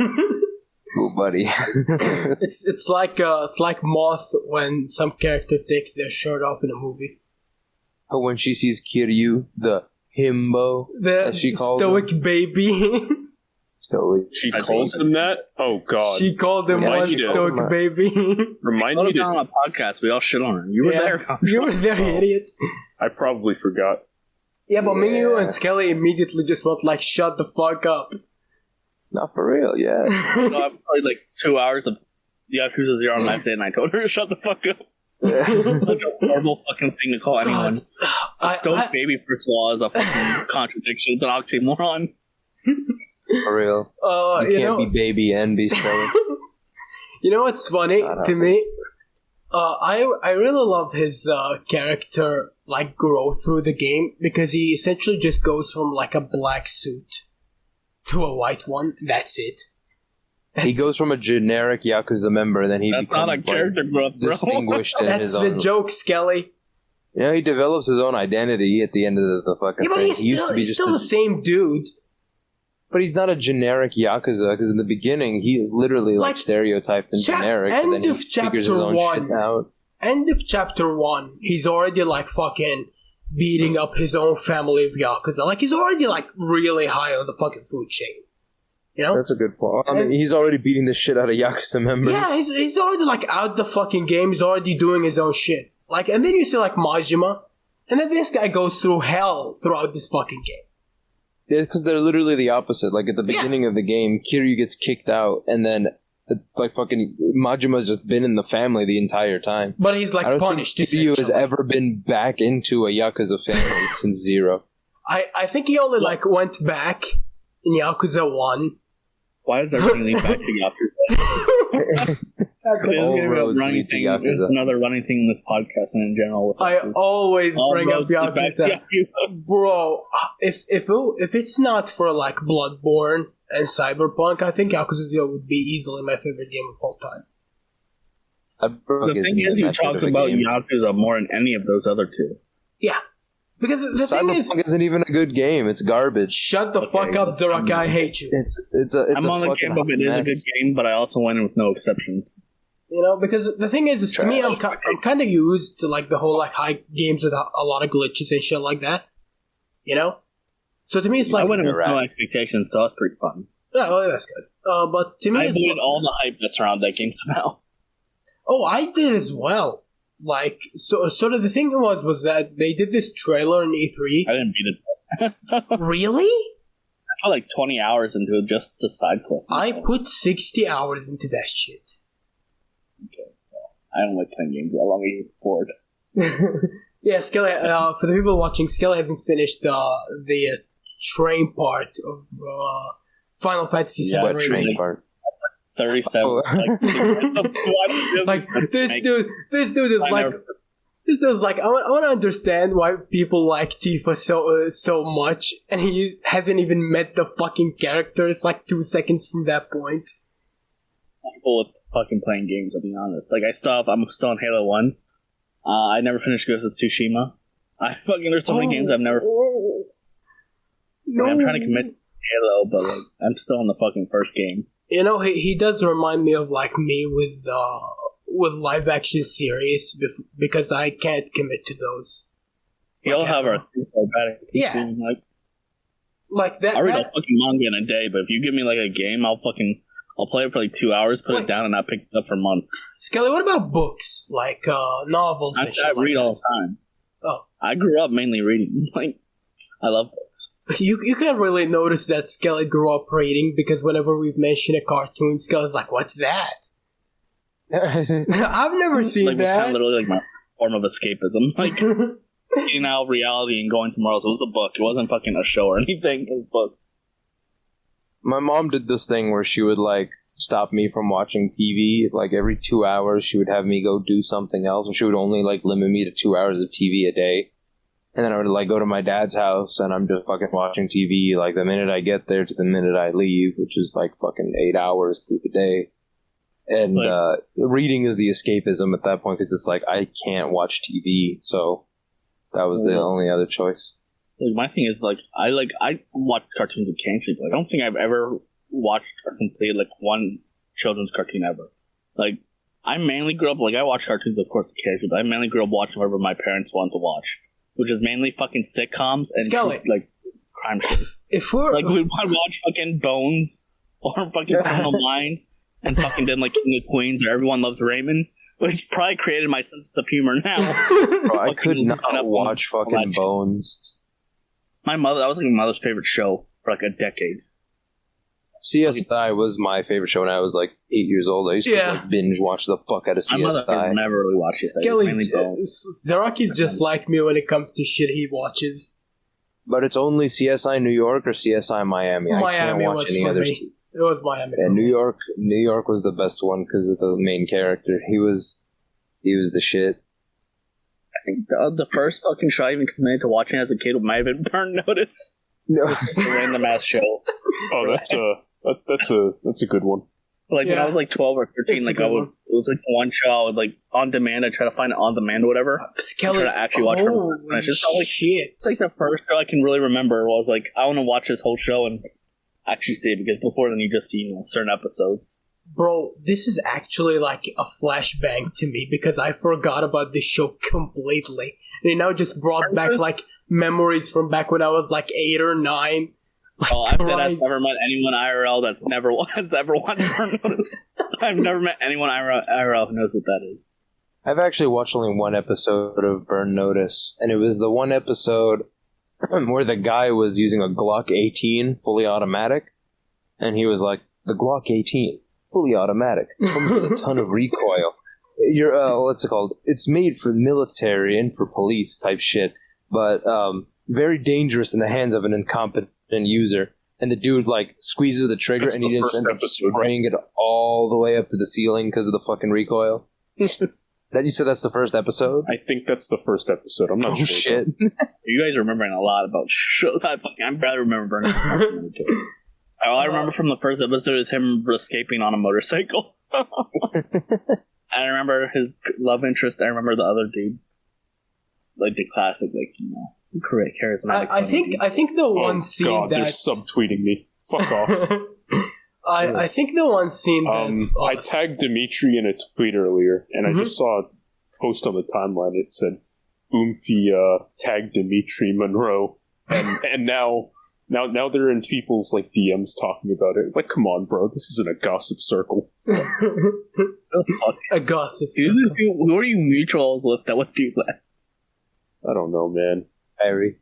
Ooh, buddy. It's like Moth when some character takes their shirt off in a movie. Or when she sees Kiryu, the himbo, as she calls stoic him. Baby. Stoic. She calls him that? Oh, God. She called him one stoic baby. Remind me on a podcast, we all shit on her. You were there. You were there, idiot. I probably forgot. Yeah, but me, you, and Skelly immediately just went like, shut the fuck up. Not for real, yeah. So I played like 2 hours of Yakuza 0 on that day, and I told her to shut the fuck up. Such a horrible fucking thing to call anyone. A stoic baby, first of all, is a fucking contradiction. It's an oxymoron. For real. You can't be baby and be stoic. You know what's funny to me? I really love his character like growth through the game because he essentially just goes from like a black suit to a white one. That's it. He goes from a generic Yakuza member, and then he becomes not a character growth, bro. Distinguished in his own. That's the joke, Skelly. You know, he develops his own identity at the end of the fucking but thing. He's still the same dude. But he's not a generic Yakuza, because in the beginning, he is literally like stereotyped and generic, and then he figures his own shit out. End of chapter 1, he's already like fucking beating up his own family of Yakuza. Like, he's already like really high on the fucking food chain. You know? That's a good point. I mean, he's already beating the shit out of Yakuza members. Yeah, he's already, like, out the fucking game. He's already doing his own shit. Like, and then you see, like, Majima, and then this guy goes through hell throughout this fucking game. Yeah, because they're literally the opposite. Like, at the beginning of the game, Kiryu gets kicked out, and then, like, fucking Majima's just been in the family the entire time. But he's, like, punished. Kiryu has ever been back into a Yakuza family since Zero. I think he only, like, went back in Yakuza 1. Why is everything linked back to Yakuza? There's another running thing in this podcast and in general. I always bring up Yakuza. Bro, if it's not for, like, Bloodborne and Cyberpunk, I think Yakuza 0 would be easily my favorite game of all time. The thing is, you talk about Yakuza more than any of those other two. Yeah. Because the thing is, Cyberpunk isn't even a good game. It's garbage. Shut the fuck up, Zorak. I hate you. I'm on the game, but it is a good game, but I also went in with no exceptions. You know, because the thing is to me, I'm kind of used to, like, the whole, like, high games with a lot of glitches and shit like that. You know? So to me, it's like... I went in with no expectations, so that's pretty fun. Yeah, well, that's good. But to me, I avoided all the hype that's around that game somehow. Oh, I did as well. Like, so sort of the thing was that they did this trailer in E3. I didn't beat it. Really? I put like 20 hours into it, just the side quests. I put 60 hours into that shit. Okay, well, I don't like playing games that long. I get bored. Yeah, Skelly, for the people watching, Skelly hasn't finished the train part of Final Fantasy VII. What train part? 37. Oh. Like this dude is like, I want to understand why people like Tifa so much, and he hasn't even met the fucking characters like 2 seconds from that point. People with fucking playing games, I'll be honest. Like, I'm still on Halo 1. I never finished Ghost of Tsushima. There's so many games I've never. No. I'm trying to commit to Halo, but like, I'm still in the fucking first game. You know, he does remind me of, like, me with live action series because I can't commit to those. We all have our things so bad. Yeah. Like that. I read a fucking manga in a day, but if you give me like a game, I'll play it for like 2 hours, put it down, and not pick it up for months. Skelly, what about books? Like novels and shit I like read that? all the time. Oh. I grew up mainly reading. Like, I love books. You can't really notice that Skelly grew up reading because whenever we mention a cartoon, Skelly's like, "What's that?" I've never seen that. It was kind of literally like my form of escapism, like getting out of reality and going somewhere else. It was a book. It wasn't fucking a show or anything. It was books. My mom did this thing where she would, like, stop me from watching TV. Like, every 2 hours, she would have me go do something else, or she would only, like, limit me to 2 hours of TV a day. And then I would, like, go to my dad's house, and I'm just fucking watching TV, like, the minute I get there to the minute I leave, which is, like, fucking 8 hours through the day. And reading is the escapism at that point, because it's like, I can't watch TV, so that was the only other choice. Like, my thing is, like, I watch cartoons occasionally, but I don't think I've ever watched or completed, like, one children's cartoon ever. Like, I mainly grew up, like, I watch cartoons, of course, occasionally, but I mainly grew up watching whatever my parents wanted to watch, which is mainly fucking sitcoms and, like, crime shows. Like, we'd watch fucking Bones or fucking Criminal Minds and fucking then, like, King of Queens or Everyone Loves Raymond, which probably created my sense of humor now. Bro, I could not watch fucking Bones. That was like my mother's favorite show for like a decade. CSI was my favorite show when I was like 8 years old. I used to like binge watch the fuck out of CSI. My mother never really watched it. Zaraki's just like me when it comes to shit he watches. But it's only CSI New York or CSI Miami. I can't watch any others. It was Miami. And New York was the best one because of the main character. He was the shit. I think the first fucking show I even committed to watching as a kid might have been Burn Notice. No, it's a random ass show. Oh, that's a good one. Like when I was like 12 or 13, like it was like one show I would like on demand. I try to find it on demand or whatever. Skelly, try to actually watch it. It's just like shit. It's like the first show I can really remember was like I want to watch this whole show and actually see it because before then you just see certain episodes. Bro, this is actually like a flashbang to me because I forgot about this show completely. And it now just brought back like memories from back when I was like 8 or 9. Oh, I've never met anyone IRL that's ever watched Burn Notice. I've never met anyone IRL who knows what that is. I've actually watched only one episode of Burn Notice, and it was the one episode where the guy was using a Glock 18 fully automatic, and he was like, the Glock 18 fully automatic comes with a ton of recoil. What's it called? It's made for military and for police type shit, but very dangerous in the hands of an incompetent user. And the dude like squeezes the trigger, and he just ends up spraying it all the way up to the ceiling because of the fucking recoil. That you said that's the first episode? I think that's the first episode. I'm not sure. Shit. You guys are remembering a lot about shows. I'm barely remembering. All I remember from the first episode is him escaping on a motorcycle. I remember his love interest. I remember the other dude, like the classic, like charismatic. I think the one scene God, that they're subtweeting me. Fuck off. I think the one scene that I tagged Dimitri in a tweet earlier, and I just saw a post on the timeline. It said, "Oomphy tagged Dimitri Monroe," and now they're in people's like DMs talking about it. Like, come on, bro, this isn't a gossip circle. A gossip circle. Who are you mutuals with that would do that? I don't know, man. Kyrie.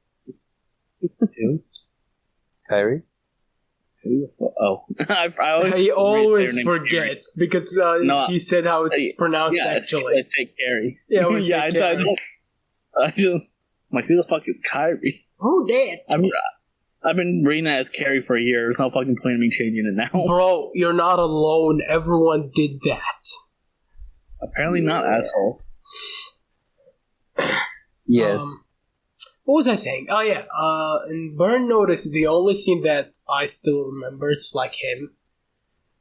Kyrie? Oh, he always forgets because he said how it's pronounced actually. I say Carrie. Yeah, we say Carrie. I'm like, who the fuck is Kyrie? Who did? I've been reading it as Carrie for a year. There's no fucking point in me changing it now. Bro, you're not alone. Everyone did that. Apparently not, asshole. Yes. What was I saying? Oh yeah, in Burn Notice, the only scene that I still remember, it's like him.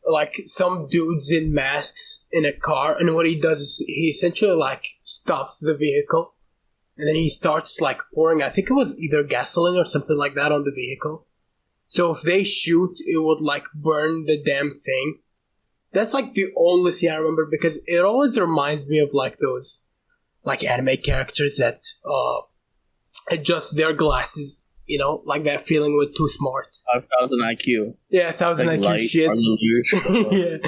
Like some dudes in masks in a car, and what he does is he essentially like stops the vehicle, and then he starts like pouring, I think it was either gasoline or something like that on the vehicle. So if they shoot, it would like burn the damn thing. That's like the only scene I remember because it always reminds me of like those like anime characters that adjust their glasses, you know, like that feeling with too smart. 5,000 IQ. Yeah, 1,000 like IQ shit. Yeah.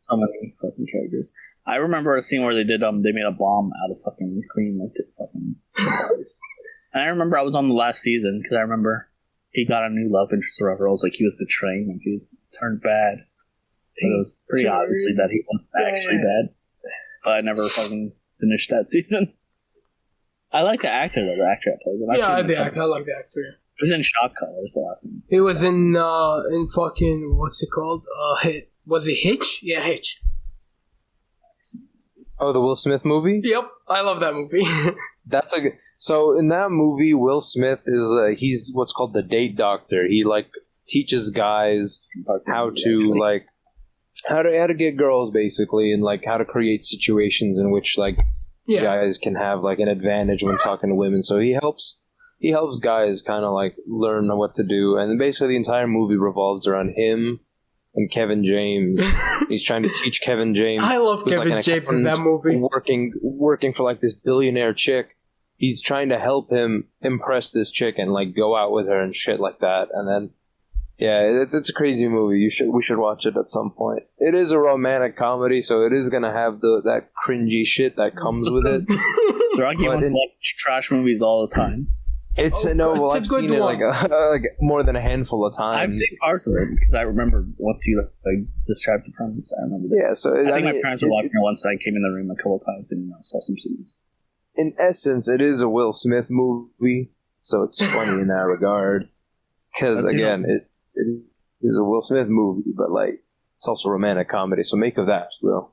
So many fucking characters. I remember a scene where they did they made a bomb out of fucking clean like fucking. And I remember I was on the last season because I remember he got a new love interest or whatever. I was like he was betraying him. He turned bad. But it was pretty obviously that he wasn't actually bad. But I never fucking finished that season. I like the actor though. The actor that plays him. Yeah, I like the actor. He was in Shock Colors the last time. He was in fucking what's it called? Was it Hitch? Yeah, Hitch. Oh, the Will Smith movie? Yep, I love that movie. That's a good. So in that movie, Will Smith is he's what's called the date doctor. He like teaches guys how to get girls basically, and like how to create situations in which like guys can have like an advantage when talking to women. So he helps guys kind of like learn what to do, and basically the entire movie revolves around him and Kevin James. He's trying to teach Kevin James. I love Kevin James in that movie. Working for like this billionaire chick. He's trying to help him impress this chick and like go out with her and shit like that. And then, yeah, it's a crazy movie. We should watch it at some point. It is a romantic comedy, so it is gonna have that cringy shit that comes with it. Rocky wants to watch trash movies all the time. I've seen it like more than a handful of times. I've seen parts of it because I remember once you like described the premise. I remember that. Yeah, so I think my parents were watching it once. I came in the room a couple of times and saw some scenes. In essence, it is a Will Smith movie, so it's funny in that regard. Because again, it is a Will Smith movie, but like it's also a romantic comedy. So make of that, Will.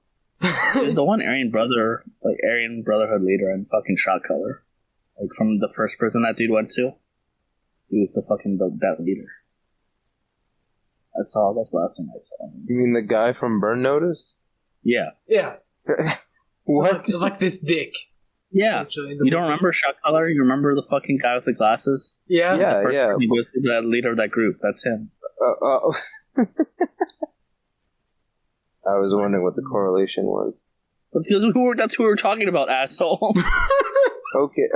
He's the one Aryan Brotherhood leader in fucking Shot Color. Like, from the first prison that dude went to, he was that leader. That's the last thing I saw. You mean the guy from Burn Notice? Yeah. Yeah. What? It's like this dick. Yeah. You don't remember Shot Color? You remember the fucking guy with the glasses? Yeah. Yeah. He was the leader of that group. That's him. I was wondering what the correlation was. That's who we were talking about, asshole. Okay.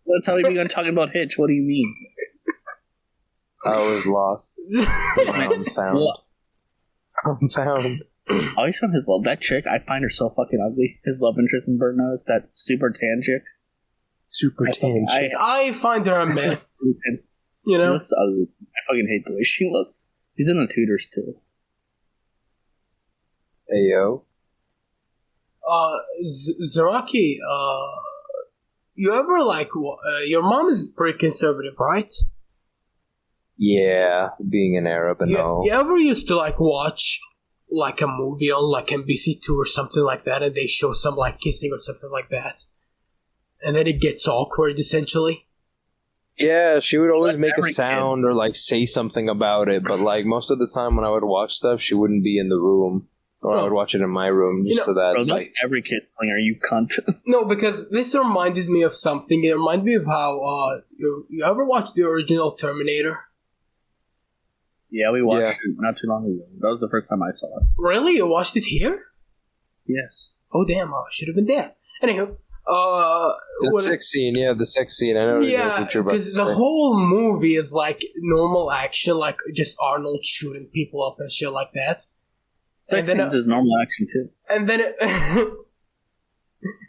That's how we began talking about Hitch. What do you mean? I was lost. I'm found. I always found that chick, I find her so fucking ugly. His love interest in Burn Notice, that super tan chick. I find her a man. You know? She looks ugly. I fucking hate the way she looks. She's in the Tudors too. Ayo. Zaraki, you ever your mom is pretty conservative, right? Yeah, being an Arab and all. You ever used to watch a movie on NBC2 or something like that, and they show some kissing or something like that, and then it gets awkward essentially? Yeah, she would always make a sound or say something about it, but most of the time when I would watch stuff, she wouldn't be in the room. Or I would watch it in my room just so that... Bro, every kid playing, are you cunt? No, because this reminded me of something. It reminded me of how... you ever watched the original Terminator? Yeah, we watched it not too long ago. That was the first time I saw it. Really? You watched it here? Yes. Oh, damn. I should have been there. Anywho... the sex scene, the sex scene. I know. Yeah, because the whole movie is normal action, just Arnold shooting people up and shit like that. Sex scenes is normal action too. And then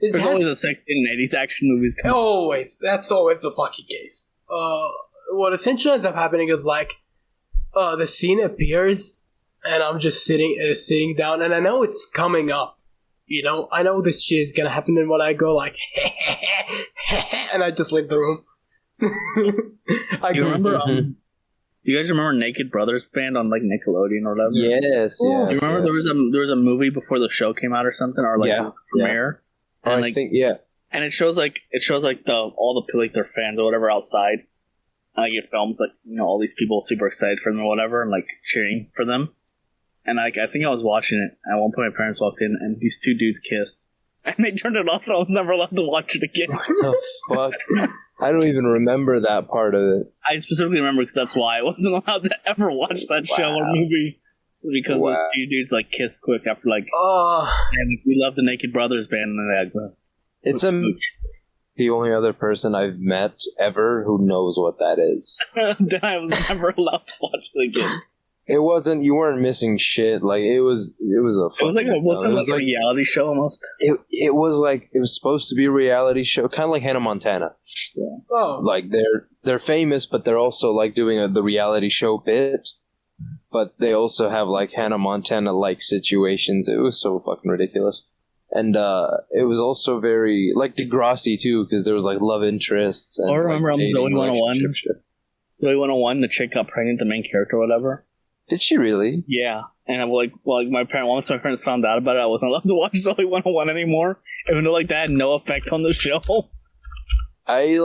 there's always a sex scene in 80s action movies. Always, that's always the fucking case. What essentially ends up happening is the scene appears, and I'm just sitting down, and I know it's coming up. I know this shit is gonna happen, and when I go and I just leave the room. You guys remember Naked Brothers Band on Nickelodeon or whatever? Yes. Do you remember there was a movie before the show came out or something, or the premiere? And I think and it shows all the their fans or whatever outside. And it films all these people super excited for them or whatever, and cheering for them. And I think I was watching it. At one point, my parents walked in, and these two dudes kissed, and they turned it off. And I was never allowed to watch it again. What the fuck? I don't even remember that part of it. I specifically remember because that's why I wasn't allowed to ever watch that show or movie. Because those two dudes kissed quick after and we love the Naked Brothers Band, and it's the only other person I've met ever who knows what that is. Then I was never allowed to watch it again. It wasn't. You weren't missing shit. It was a reality show almost. It was supposed to be a reality show, kind of like Hannah Montana. Yeah. Oh. They're famous, but they're also doing the reality show bit. But they also have Hannah Montana situations. It was so fucking ridiculous, and it was also very Degrassi too, because there was love interests. And, I remember on Zoe 101. Zoe 101, the chick got pregnant, the main character, or whatever. Did she really? Yeah, and I'm once my parents found out about it, I wasn't allowed to watch Zoe 101 anymore, even though that had no effect on the show. I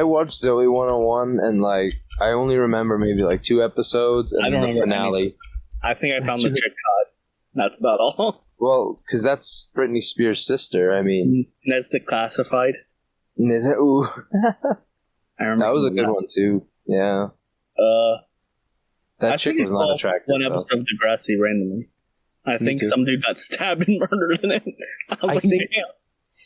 watched Zoe 101, and I only remember maybe 2 episodes, and the finale. Anything. I think I found the chick hot. That's about all. Well, because that's Britney Spears' sister. I mean, Ned's Declassified. Ooh. I remember that was a good one too. Yeah. That chick was not attractive. One episode of Degrassi randomly. I think some dude got stabbed and murdered in it. I was damn.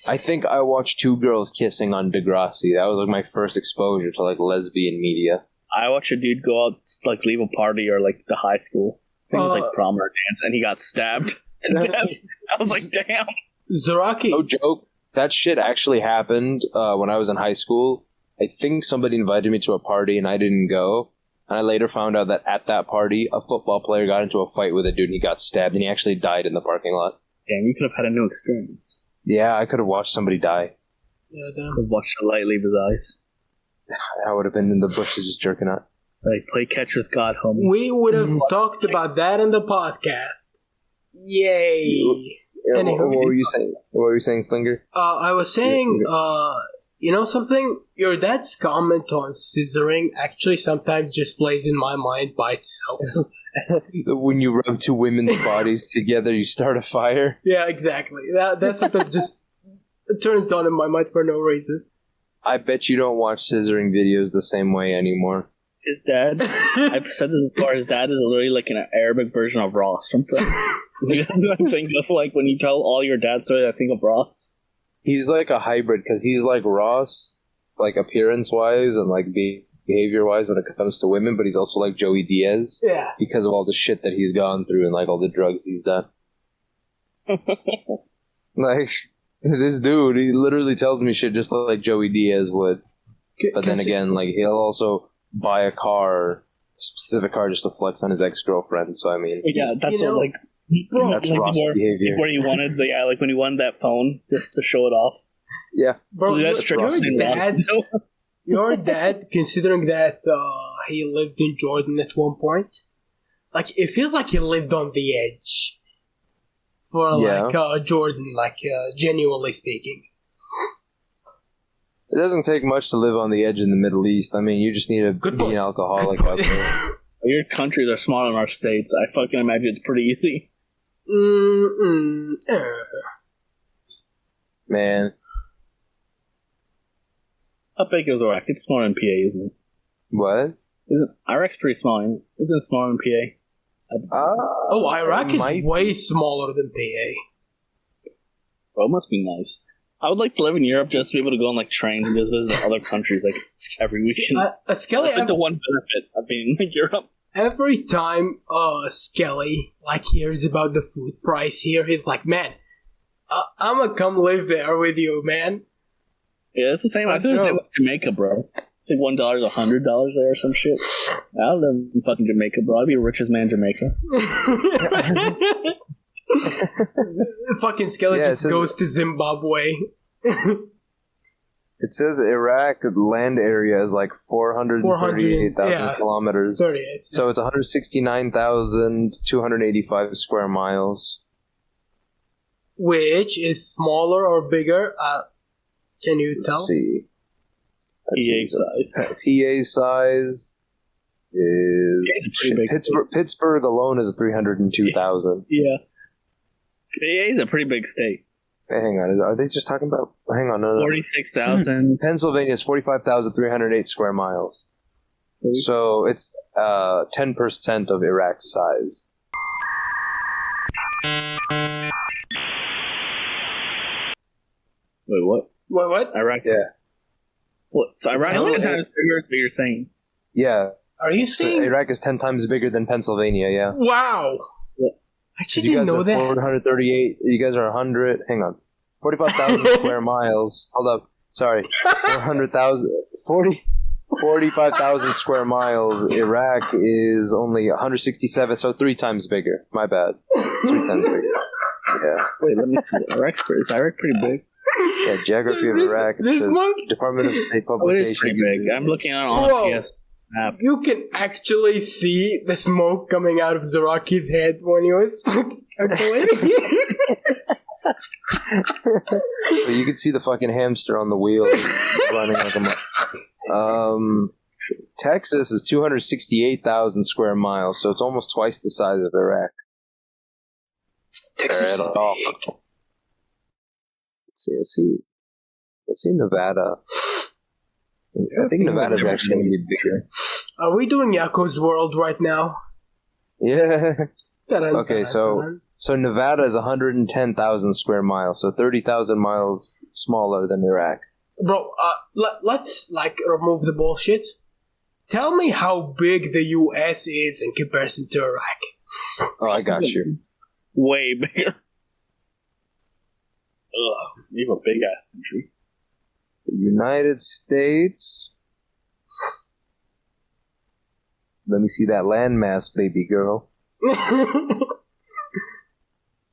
I think I watched 2 girls kissing on Degrassi. That was my first exposure to lesbian media. I watched a dude go out leave a party or the high school. I think it was prom or dance, and he got stabbed to death. I was damn. Zaraki. No joke. That shit actually happened when I was in high school. I think somebody invited me to a party and I didn't go. And I later found out that at that party, a football player got into a fight with a dude and he got stabbed and he actually died in the parking lot. Damn, you could have had a new experience. Yeah, I could have watched somebody die. Yeah, damn. Could have watched the light leave his eyes. I would have been in the bushes just jerking out. Play catch with God, homie. We would have talked about that in the podcast. Yay. What were you saying? What were you saying, Slinger? I was saying, you know something? Your dad's comment on scissoring actually sometimes just plays in my mind by itself. When you rub 2 women's bodies together, you start a fire? Yeah, exactly. That sometimes just turns on in my mind for no reason. I bet you don't watch scissoring videos the same way anymore. His dad, I've said this before, his dad is literally an Arabic version of Ross from Friends. I think of when you tell all your dad stories, I think of Ross. He's a hybrid, because he's like Ross, appearance-wise, and behavior-wise when it comes to women, but he's also like Joey Diaz. Yeah. Because of all the shit that he's gone through and like all the drugs he's done. Like, this dude, he literally tells me shit just like Joey Diaz would. But then again, like, he'll also buy a specific car just to flex on his ex-girlfriend, so I mean... Yeah, that's what, like... Bro, that's Ross behavior. Where he wanted like when he wanted that phone just to show it off. Yeah. Bro, your dad, considering that he lived in Jordan at one point, like, it feels like he lived on the edge for, like, Jordan, like, genuinely speaking. It doesn't take much to live on the edge in the Middle East. I mean, you just need to be an alcoholic out there. Your countries are smaller than our states. I fucking imagine it's pretty easy. Man. How big is Iraq? It's smaller than PA, isn't it? What? Iraq's pretty small. Isn't it smaller than PA? Iraq is way smaller than PA. Well, it must be nice. I would like to live in Europe just to be able to go on like trains and just visit other countries like every weekend. That's like the one benefit of being in Europe. Every time Skelly like hears about the food price here, he's like, "Man, I'm gonna come live there with you, man." Yeah, it's the same. I feel the same with Jamaica, bro. It's like $1 is $100 there or some shit. I'll live in fucking Jamaica, bro. I'd be the richest man in Jamaica. Fucking Skelly just goes to Zimbabwe. It says Iraq land area is like 438,000 kilometers. 38. So it's 169,285 square miles. Which is smaller or bigger? Can you tell? Let's see. PA size. PA size is Pittsburgh alone is 302,000. Yeah. PA is a pretty big state. Hey, hang on. Are they just talking about... Hang on. No. 46,000. Pennsylvania is 45,308 square miles. So it's 10% of Iraq's size. Wait, what? What? Iraq? Yeah. What? So Iraq is 10 times bigger than you're saying? Yeah. Are you saying... Iraq is 10 times bigger than Pennsylvania, yeah. Wow. I actually didn't know that. 438. You guys are 100. Hang on. 45,000 square miles. Hold up. Sorry. 45,000 square miles. Iraq is only 167, so 3 times bigger. My bad. 3 times bigger. Yeah. Wait, let me see. Is Iraq pretty big? Yeah, Geography of Iraq. It's Department of State publication. It is pretty big. I'm looking at it on PS. You can actually see the smoke coming out of Zaraki's head when he was calculating. So you can see the fucking hamster on the wheel running like a... Texas is 268,000 square miles, so it's almost twice the size of Iraq. Texas is big. Let's see Nevada. I think Nevada's actually going to be bigger. Are we doing Yako's World right now? Yeah. Okay, so Nevada is 110,000 square miles, so 30,000 miles smaller than Iraq. Bro, let's remove the bullshit. Tell me how big the U.S. is in comparison to Iraq. Oh, I got you. Way bigger. Ugh, you have a big ass country. The United States. Let me see that landmass, baby girl.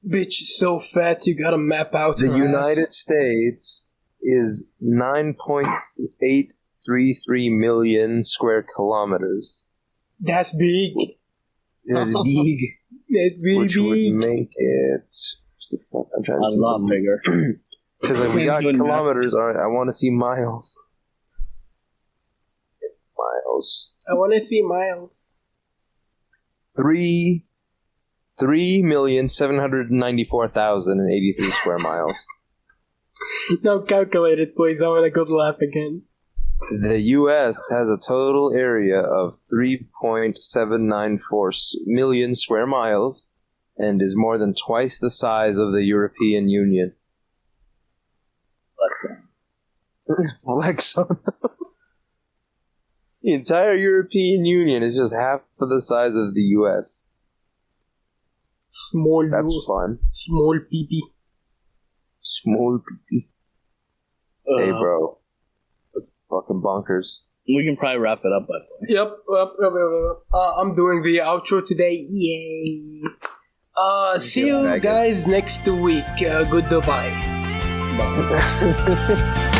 Bitch, so fat you gotta map out the United States is 9.833 million square kilometers. That's big. That's big. That's really which big. Would make it... I'm trying to see. A lot bigger. Because we got kilometers. All right, I want to see miles. Miles. I want to see miles. 3,794,083 square miles. Now calculate it, please. I want to go laugh again. The U.S. has a total area of 3.794 million square miles and is more than twice the size of the European Union. Alexa. Alexa. The entire European Union is just half of the size of the U.S. Small. That's fun. Small pee-pee. Small pee-pee. Hey, bro. That's fucking bonkers. We can probably wrap it up, by the way. Yep. I'm doing the outro today. Yay. See you guys next week. Goodbye. Bye.